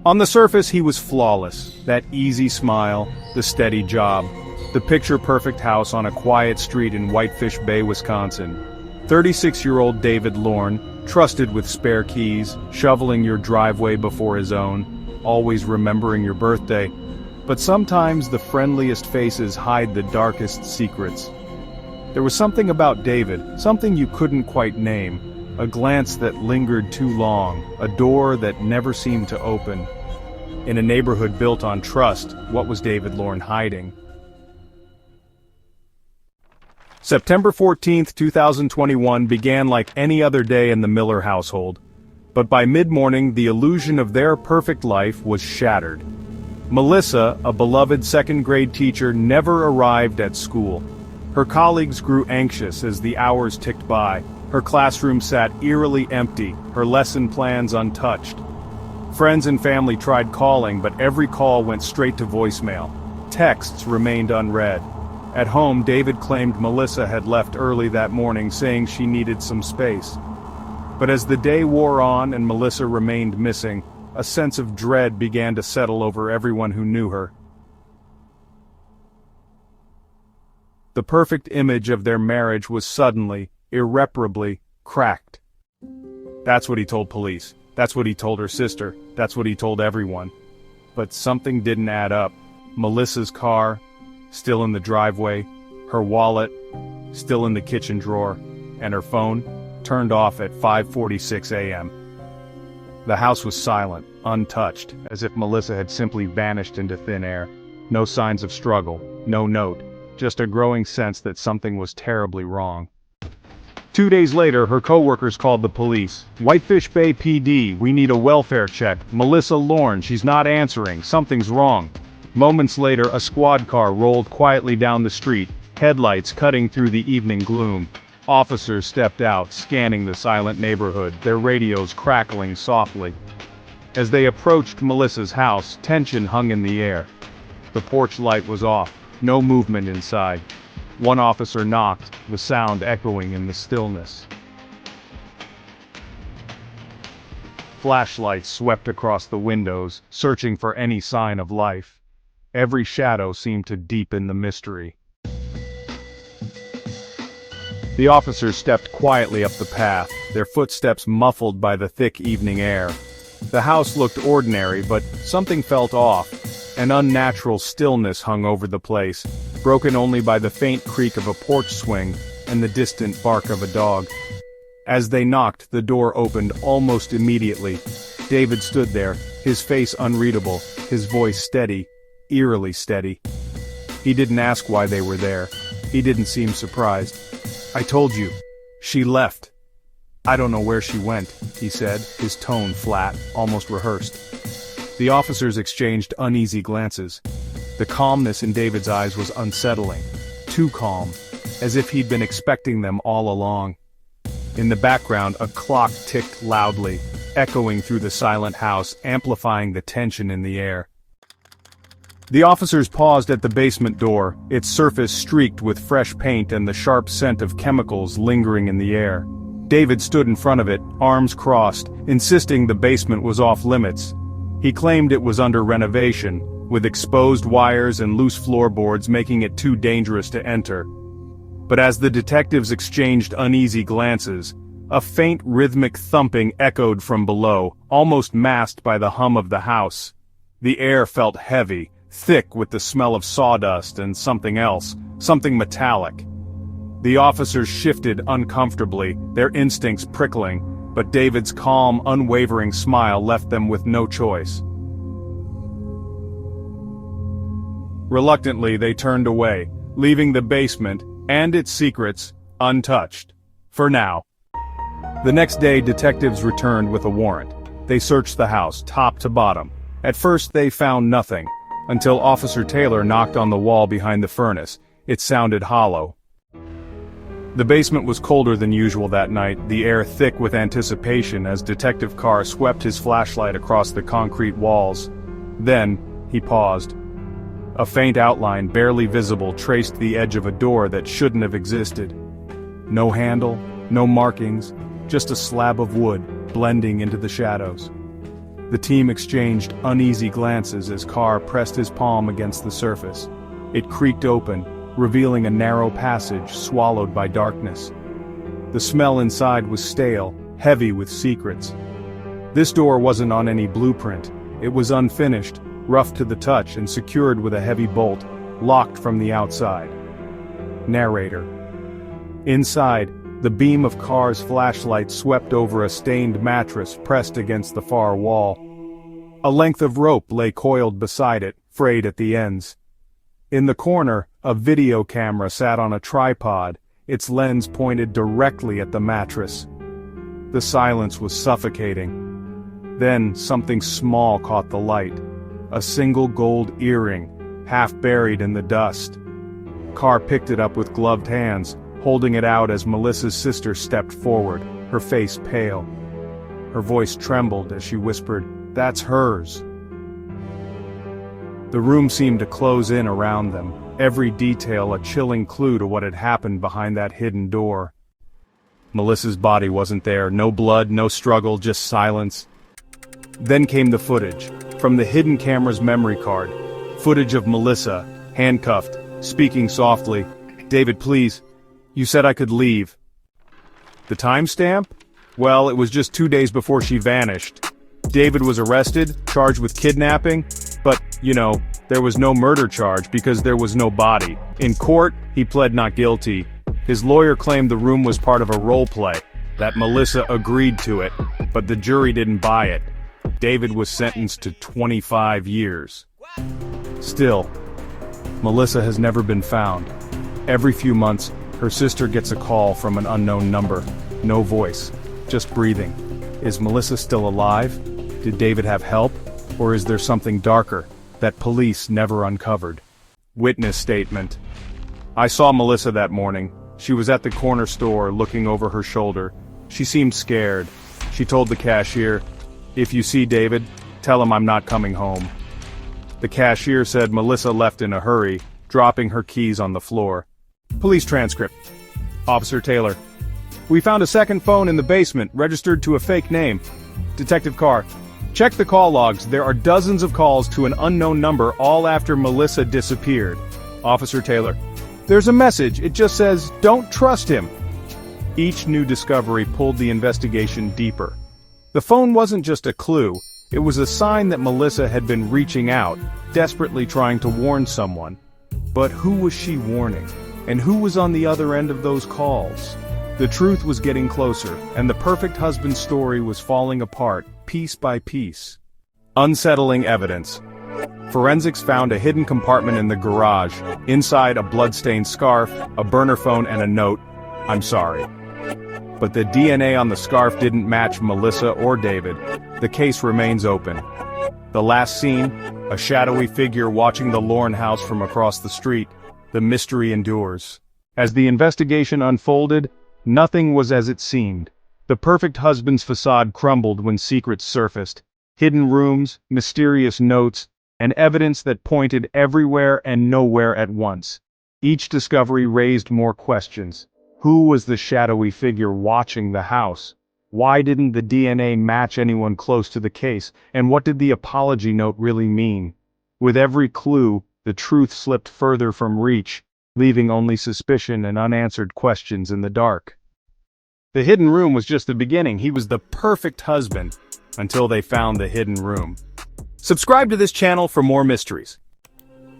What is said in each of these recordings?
On the surface, he was flawless. That easy smile, the steady job, the picture-perfect house on a quiet street in Whitefish Bay, Wisconsin. 36-year-old David Lorne, trusted with spare keys, shoveling your driveway before his own, always remembering your birthday. But sometimes the friendliest faces hide the darkest secrets. There was something about David, something you couldn't quite name, a glance that lingered too long, a door that never seemed to open. In a neighborhood built on trust, what was David Lorne hiding? September 14, 2021 began like any other day in the Miller household. But by mid-morning, the illusion of their perfect life was shattered. Melissa, a beloved second-grade teacher, never arrived at school. Her colleagues grew anxious as the hours ticked by. Her classroom sat eerily empty, her lesson plans untouched. Friends and family tried calling, but every call went straight to voicemail. Texts remained unread. At home, David claimed Melissa had left early that morning, saying she needed some space. But as the day wore on and Melissa remained missing, a sense of dread began to settle over everyone who knew her. The perfect image of their marriage was suddenly, irreparably, cracked. That's what he told police. That's what he told her sister. That's what he told everyone. But something didn't add up. Melissa's car, still in the driveway, her wallet, still in the kitchen drawer, and her phone, turned off at 5:46 a.m. The house was silent, untouched, as if Melissa had simply vanished into thin air. No signs of struggle, no note, just a growing sense that something was terribly wrong. 2 days later, her co-workers called the police. "Whitefish Bay PD, we need a welfare check. Melissa Lorne, she's not answering, something's wrong." Moments later, a squad car rolled quietly down the street, headlights cutting through the evening gloom. Officers stepped out, scanning the silent neighborhood, their radios crackling softly. As they approached Melissa's house, tension hung in the air. The porch light was off, no movement inside. One officer knocked, the sound echoing in the stillness. Flashlights swept across the windows, searching for any sign of life. Every shadow seemed to deepen the mystery. The officers stepped quietly up the path, their footsteps muffled by the thick evening air. The house looked ordinary, but something felt off. An unnatural stillness hung over the place, broken only by the faint creak of a porch swing and the distant bark of a dog. As they knocked, the door opened almost immediately. David stood there, his face unreadable, his voice steady, eerily steady. He didn't ask why they were there. He didn't seem surprised. "I told you. She left. I don't know where she went," he said, his tone flat, almost rehearsed. The officers exchanged uneasy glances. The calmness in David's eyes was unsettling. Too calm, as if he'd been expecting them all along. In the background, a clock ticked loudly, echoing through the silent house, amplifying the tension in the air. The officers paused at the basement door, its surface streaked with fresh paint and the sharp scent of chemicals lingering in the air. David stood in front of it, arms crossed, insisting the basement was off limits. He claimed it was under renovation, with exposed wires and loose floorboards making it too dangerous to enter. But as the detectives exchanged uneasy glances, a faint rhythmic thumping echoed from below, almost masked by the hum of the house. The air felt heavy, thick with the smell of sawdust and something else, something metallic. The officers shifted uncomfortably, their instincts prickling, but David's calm, unwavering smile left them with no choice. Reluctantly, they turned away, leaving the basement, and its secrets, untouched. For now. The next day, detectives returned with a warrant. They searched the house, top to bottom. At first, they found nothing, until Officer Taylor knocked on the wall behind the furnace. It sounded hollow. The basement was colder than usual that night, the air thick with anticipation as Detective Carr swept his flashlight across the concrete walls. Then, he paused. A faint outline, barely visible, traced the edge of a door that shouldn't have existed. No handle, no markings, just a slab of wood, blending into the shadows. The team exchanged uneasy glances as Carr pressed his palm against the surface. It creaked open, revealing a narrow passage swallowed by darkness. The smell inside was stale, heavy with secrets. This door wasn't on any blueprint. It was unfinished, rough to the touch and secured with a heavy bolt, locked from the outside. Narrator. Inside, the beam of Carr's flashlight swept over a stained mattress pressed against the far wall. A length of rope lay coiled beside it, frayed at the ends. In the corner, a video camera sat on a tripod, its lens pointed directly at the mattress. The silence was suffocating. Then something small caught the light. A single gold earring, half buried in the dust. Carr picked it up with gloved hands, holding it out as Melissa's sister stepped forward, her face pale. Her voice trembled as she whispered, "That's hers." The room seemed to close in around them, every detail a chilling clue to what had happened behind that hidden door. Melissa's body wasn't there, no blood, no struggle, just silence. Then came the footage, from the hidden camera's memory card. Footage of Melissa, handcuffed, speaking softly, "David, please. You said I could leave." The timestamp? Well, it was just 2 days before she vanished. David was arrested, charged with kidnapping, but, there was no murder charge because there was no body. In court, he pled not guilty. His lawyer claimed the room was part of a role play, that Melissa agreed to it, but the jury didn't buy it. David was sentenced to 25 years. Still, Melissa has never been found. Every few months, her sister gets a call from an unknown number. No voice, just breathing. Is Melissa still alive? Did David have help? Or is there something darker that police never uncovered? Witness statement. I saw Melissa that morning. She was at the corner store looking over her shoulder. She seemed scared. She told the cashier, "If you see David, tell him I'm not coming home." The cashier said Melissa left in a hurry, dropping her keys on the floor. Police transcript. Officer Taylor. We found a second phone in the basement, registered to a fake name. Detective Carr. Check the call logs. There are dozens of calls to an unknown number all after Melissa disappeared. Officer Taylor. There's a message. It just says, "Don't trust him." Each new discovery pulled the investigation deeper. The phone wasn't just a clue. It was a sign that Melissa had been reaching out, desperately trying to warn someone. But who was she warning? And who was on the other end of those calls? The truth was getting closer, and the perfect husband story was falling apart, piece by piece. Unsettling evidence. Forensics found a hidden compartment in the garage, inside a blood-stained scarf, a burner phone and a note, "I'm sorry." But the DNA on the scarf didn't match Melissa or David. The case remains open. The last scene, a shadowy figure watching the Lorne house from across the street. The mystery endures. As the investigation unfolded, nothing was as it seemed. The perfect husband's facade crumbled when secrets surfaced. Hidden rooms, mysterious notes, and evidence that pointed everywhere and nowhere at once. Each discovery raised more questions. Who was the shadowy figure watching the house? Why didn't the DNA match anyone close to the case? And what did the apology note really mean? With every clue, the truth slipped further from reach, leaving only suspicion and unanswered questions in the dark. The hidden room was just the beginning. He was the perfect husband, until they found the hidden room. Subscribe to this channel for more mysteries.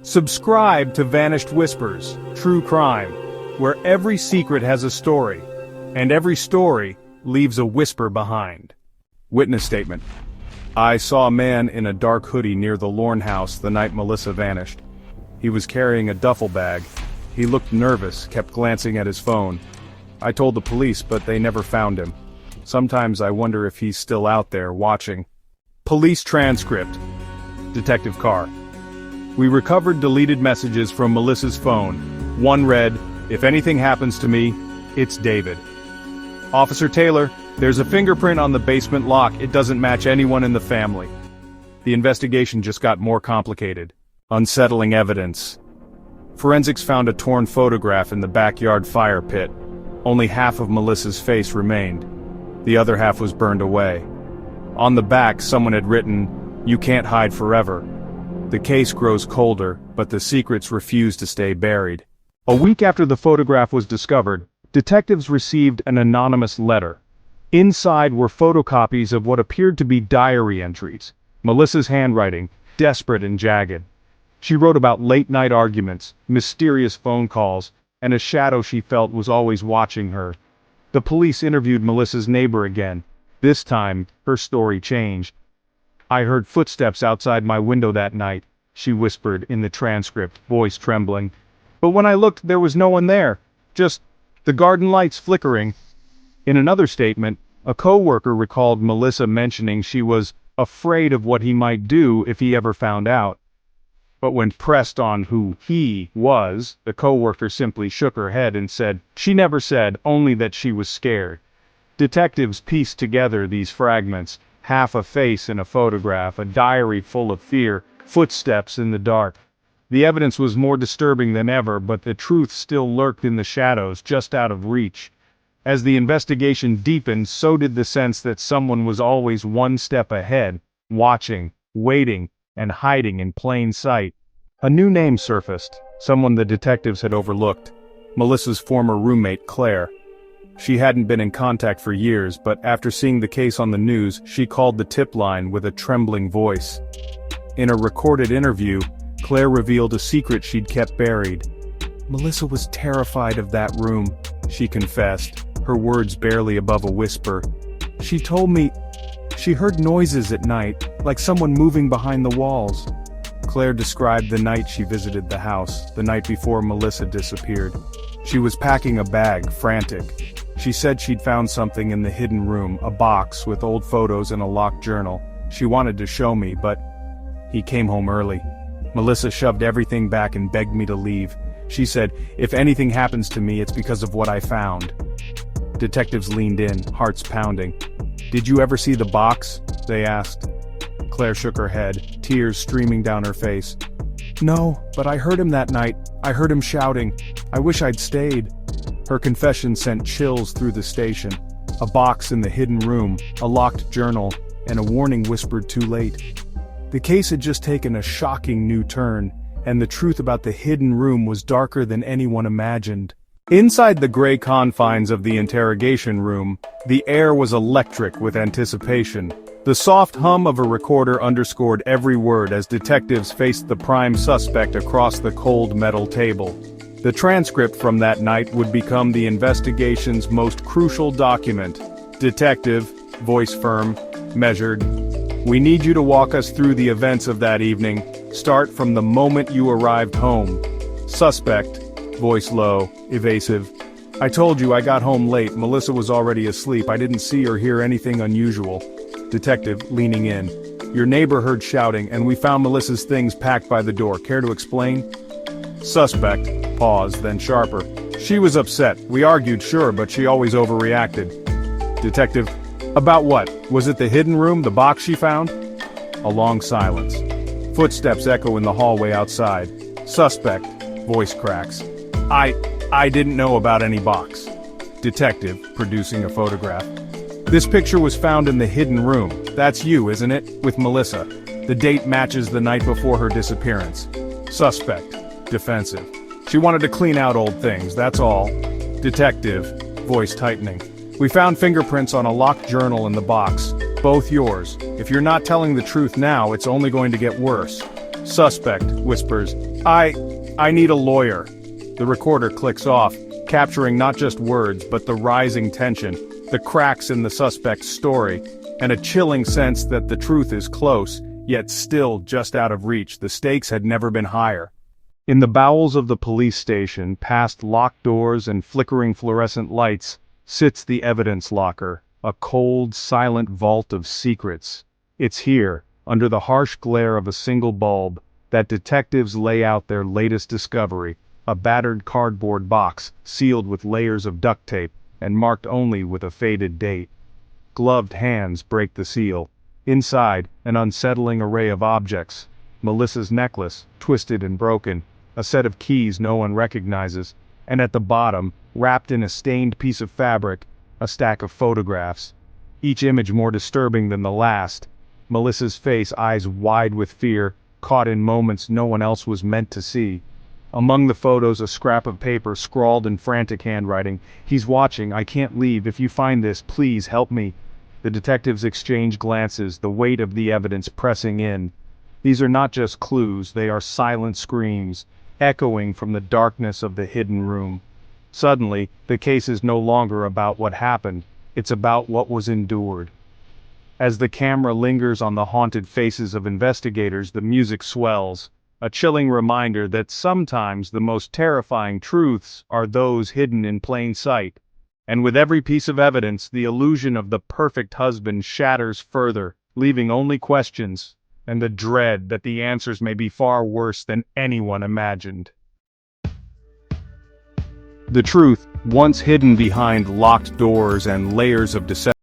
Subscribe to Vanished Whispers, True Crime, where every secret has a story, and every story leaves a whisper behind. Witness statement. I saw a man in a dark hoodie near the Lorne house the night Melissa vanished. He was carrying a duffel bag. He looked nervous, kept glancing at his phone. I told the police, but they never found him. Sometimes I wonder if he's still out there, watching. Police transcript. Detective Carr. We recovered deleted messages from Melissa's phone. One read, "If anything happens to me, it's David." Officer Taylor, there's a fingerprint on the basement lock. It doesn't match anyone in the family. The investigation just got more complicated. Unsettling evidence. Forensics found a torn photograph in the backyard fire pit. Only half of Melissa's face remained. The other half was burned away. On the back, someone had written, "You can't hide forever." The case grows colder, but the secrets refuse to stay buried. A week after the photograph was discovered, detectives received an anonymous letter. Inside were photocopies of what appeared to be diary entries, Melissa's handwriting, desperate and jagged. She wrote about late-night arguments, mysterious phone calls, and a shadow she felt was always watching her. The police interviewed Melissa's neighbor again. This time, her story changed. "I heard footsteps outside my window that night," she whispered in the transcript, voice trembling. "But when I looked, there was no one there. Just the garden lights flickering." In another statement, a co-worker recalled Melissa mentioning she was afraid of what he might do if he ever found out. But when pressed on who he was, the co-worker simply shook her head and said she never said, only that she was scared. Detectives pieced together these fragments, half a face in a photograph, a diary full of fear, footsteps in the dark. The evidence was more disturbing than ever, but the truth still lurked in the shadows, just out of reach. As the investigation deepened, so did the sense that someone was always one step ahead, watching, waiting, and hiding in plain sight. A new name surfaced, someone the detectives had overlooked. Melissa's former roommate, Claire. She hadn't been in contact for years, but after seeing the case on the news, she called the tip line with a trembling voice. In a recorded interview, Claire revealed a secret she'd kept buried. "Melissa was terrified of that room," she confessed, her words barely above a whisper. "She told me she heard noises at night, like someone moving behind the walls." Claire described the night she visited the house, the night before Melissa disappeared. She was packing a bag, frantic. She said she'd found something in the hidden room, a box with old photos and a locked journal. She wanted to show me, but he came home early. Melissa shoved everything back and begged me to leave. She said, "If anything happens to me, it's because of what I found." Detectives leaned in, hearts pounding. "Did you ever see the box?" they asked. Claire shook her head, tears streaming down her face. "No, but I heard him that night. I heard him shouting. I wish I'd stayed." Her confession sent chills through the station. A box in the hidden room, a locked journal, and a warning whispered too late. The case had just taken a shocking new turn, and the truth about the hidden room was darker than anyone imagined. Inside the gray confines of the interrogation room, the air was electric with anticipation. The soft hum of a recorder underscored every word as detectives faced the prime suspect across the cold metal table. The transcript from that night would become the investigation's most crucial document. Detective, voice firm, measured. "We need you to walk us through the events of that evening. Start from the moment you arrived home." Suspect, voice low, evasive. "I told you I got home late. Melissa was already asleep. I didn't see or hear anything unusual." Detective, leaning in. "Your neighbor heard shouting, and we found Melissa's things packed by the door. Care to explain?" Suspect, pause, then sharper. "She was upset. We argued, sure, but she always overreacted." Detective, "About what? Was it the hidden room, the box she found?" A long silence. Footsteps echo in the hallway outside. Suspect, voice cracks. I didn't know about any box." Detective, producing a photograph. "This picture was found in the hidden room. That's you, isn't it? With Melissa. The date matches the night before her disappearance." Suspect, defensive. "She wanted to clean out old things, that's all." Detective, voice tightening. "We found fingerprints on a locked journal in the box. Both yours. If you're not telling the truth now, it's only going to get worse." Suspect, whispers. I need a lawyer." The recorder clicks off, capturing not just words, but the rising tension, the cracks in the suspect's story, and a chilling sense that the truth is close, yet still just out of reach. The stakes had never been higher. In the bowels of the police station, past locked doors and flickering fluorescent lights, sits the evidence locker, a cold, silent vault of secrets. It's here, under the harsh glare of a single bulb, that detectives lay out their latest discovery, a battered cardboard box, sealed with layers of duct tape, and marked only with a faded date. Gloved hands break the seal. Inside, an unsettling array of objects. Melissa's necklace, twisted and broken, a set of keys no one recognizes, and at the bottom, wrapped in a stained piece of fabric, a stack of photographs. each image more disturbing than the last. Melissa's face, eyes wide with fear, caught in moments no one else was meant to see. Among the photos, a scrap of paper scrawled in frantic handwriting. "He's watching, I can't leave, if you find this, please help me." The detectives exchanged glances, the weight of the evidence pressing in. These are not just clues, they are silent screams, echoing from the darkness of the hidden room. Suddenly, the case is no longer about what happened, it's about what was endured. As the camera lingers on the haunted faces of investigators, the music swells, a chilling reminder that sometimes the most terrifying truths are those hidden in plain sight. And with every piece of evidence, the illusion of the perfect husband shatters further, leaving only questions, and the dread that the answers may be far worse than anyone imagined. The truth, once hidden behind locked doors and layers of deception,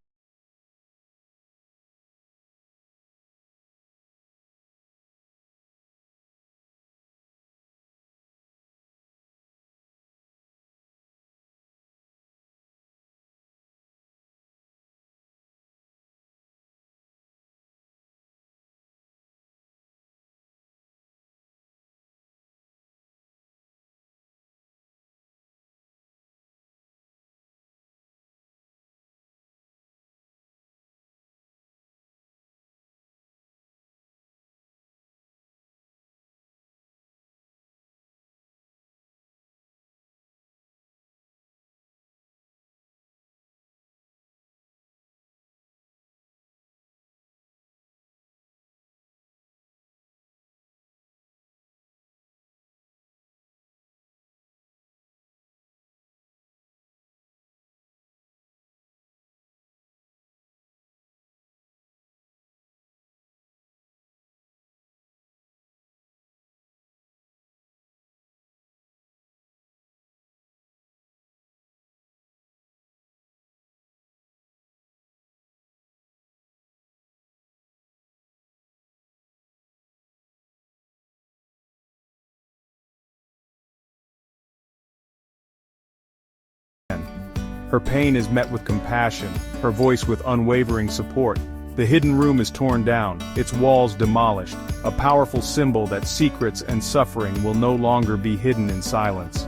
her pain is met with compassion, her voice with unwavering support. The hidden room is torn down, its walls demolished, a powerful symbol that secrets and suffering will no longer be hidden in silence.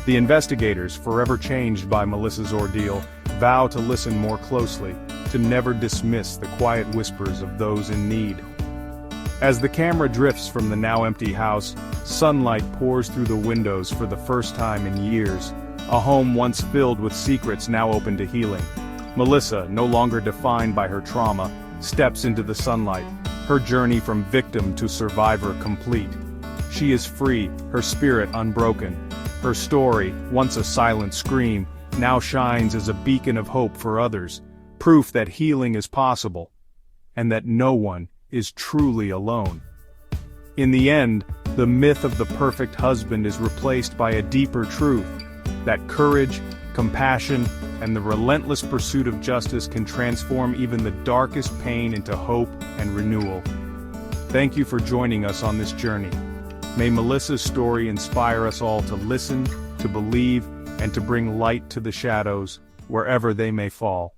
The investigators, forever changed by Melissa's ordeal, vow to listen more closely, to never dismiss the quiet whispers of those in need. As the camera drifts from the now empty house, sunlight pours through the windows for the first time in years. A home once filled with secrets now open to healing. Melissa, no longer defined by her trauma, steps into the sunlight, her journey from victim to survivor complete. She is free, her spirit unbroken. Her story, once a silent scream, now shines as a beacon of hope for others, proof that healing is possible, and that no one is truly alone. In the end, the myth of the perfect husband is replaced by a deeper truth, that courage, compassion, and the relentless pursuit of justice can transform even the darkest pain into hope and renewal. Thank you for joining us on this journey. May Melissa's story inspire us all to listen, to believe, and to bring light to the shadows, wherever they may fall.